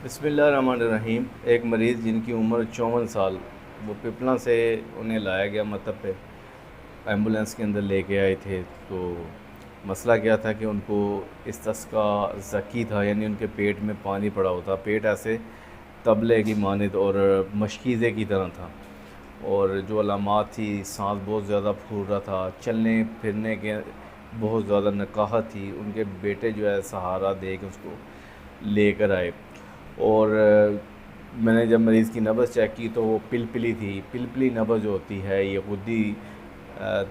बिस्मिल्लाहिर्रहमानिर्रहीम। एक मरीज़ जिनकी उम्र 54 साल, वो पिपला से उन्हें लाया गया मतलब पे एम्बुलेंस के अंदर लेके आए थे। तो मसला क्या था कि उनको इस्तिस्का ज़की था, यानी उनके पेट में पानी पड़ा होता, पेट ऐसे तबले की मानिद और मशकीज़े की तरह था। और जो अलामात थी, सांस बहुत ज़्यादा फूल रहा था, चलने फिरने के बहुत ज़्यादा नकाहत थी। उनके बेटे जो है सहारा दे के उसको लेकर आए। और मैंने जब मरीज़ की नब्ज़ चेक की तो वो पिलपिली थी। पिलपिली नब्ज़ जो होती है, ये गुद्दी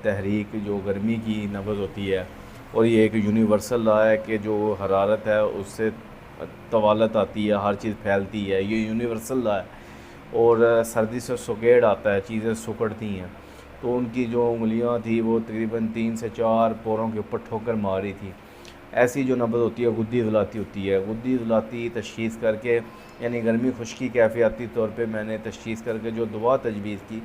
तहरीक जो गर्मी की नब्ज़ होती है, और ये एक यूनिवर्सल लॉ है कि जो हरारत है उससे तवालत आती है, हर चीज़ फैलती है, ये यूनिवर्सल लॉ है। और सर्दी से सुकेड़ आता है, चीज़ें सुकड़ती हैं। तो उनकी जो उंगलियां थी वो तकरीबन 3 से 4 पोरों के ऊपर ठोकर मार रही थी। ऐसी जो नब्ज़ होती है गुद्दी ज़लाती होती है। गुद्दी ज़लाती तशख़ीस करके, यानी गर्मी खुश्की कैफ़ियाती तौर पे मैंने तशख़ीस करके जो दवा तजवीज़ की,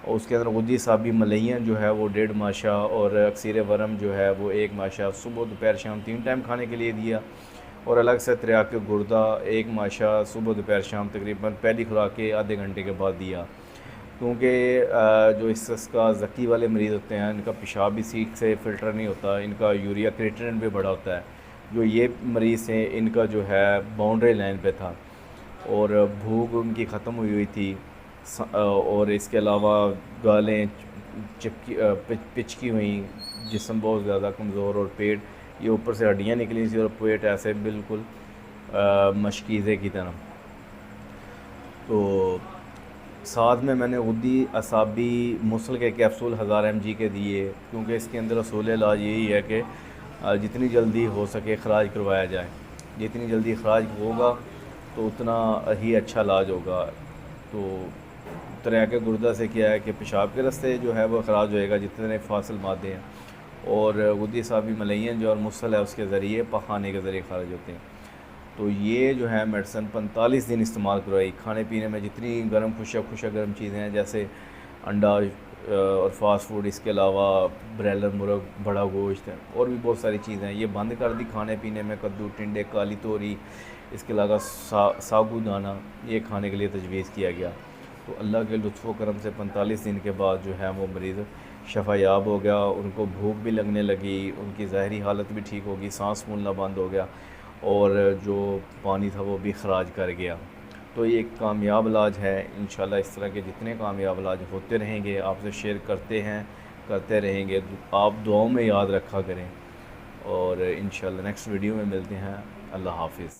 और उसके अंदर गुद्दी साबी मलैयन जो है वो 1.5 माशा, और अक्सीर वरम जो है वो 1 माशा सुबह दोपहर शाम 3 टाइम खाने के लिए दिया। और अलग से त्रियाक गुर्दा 1 माशा सुबह दोपहर शाम तकरीबन पहली खुराक के आधे घंटे के बाद दिया। क्योंकि जो इसका ज़की वाले मरीज़ होते हैं, इनका पेशाब भी ठीक से फ़िल्टर नहीं होता, इनका यूरिया क्रिएटिनिन भी बढ़ा होता है। जो ये मरीज़ हैं, इनका जो है बाउंड्री लाइन पे था, और भूख उनकी ख़त्म हुई हुई थी। और इसके अलावा गालें पिचकी हुई, जिस्म बहुत ज़्यादा कमज़ोर, और पेट ये ऊपर से हड्डियाँ निकली थी, और पेट ऐसे बिल्कुल मशकीज़े की तरह। तो साथ में मैंने गुद्दी असाबी मुसल के कैप्सूल 1000 mg के दिए, क्योंकि इसके अंदर असूल इलाज यही है कि जितनी जल्दी हो सके ख़राज करवाया जाए। जितनी जल्दी ख़राज होगा तो उतना ही अच्छा इलाज होगा। तो तरियाक गुर्दा से क्या है कि पेशाब के रास्ते जो है वो ख़राज होएगा, जितने फासिल मादे हैं। और गुद्दी असाबी मलैयन जो और मुसल है उसके ज़रिए पखाने के ज़रिए खारिज होते हैं। तो ये जो है मेडिसन 45 दिन इस्तेमाल करवाई। खाने पीने में जितनी गर्म खुशक गर्म चीज़ें हैं, जैसे अंडा और फास्ट फूड, इसके अलावा ब्रैलर मुर्ग, बड़ा गोश्त है, और भी बहुत सारी चीज़ें हैं, ये बंद कर दी खाने पीने में। कद्दू, टिंडे, काली तोरी, इसके अलावा सागू दाना, ये खाने के लिए तजवीज़ किया गया। तो अल्लाह के लुत्फ़ करम से 45 दिन के बाद जो है वो मरीज़ शफ़ायाब हो गया। उनको भूख भी लगने लगी, उनकी ज़ाहरी हालत भी ठीक होगी, सांस फूलना बंद हो गया, और जो पानी था वो भी ख़राज कर गया। तो ये एक कामयाब इलाज है। इंशाल्लाह इस तरह के जितने कामयाब इलाज होते रहेंगे, आपसे शेयर करते हैं, करते रहेंगे। आप दुआओं में याद रखा करें, और इंशाल्लाह नेक्स्ट वीडियो में मिलते हैं। अल्लाह हाफ़िज़।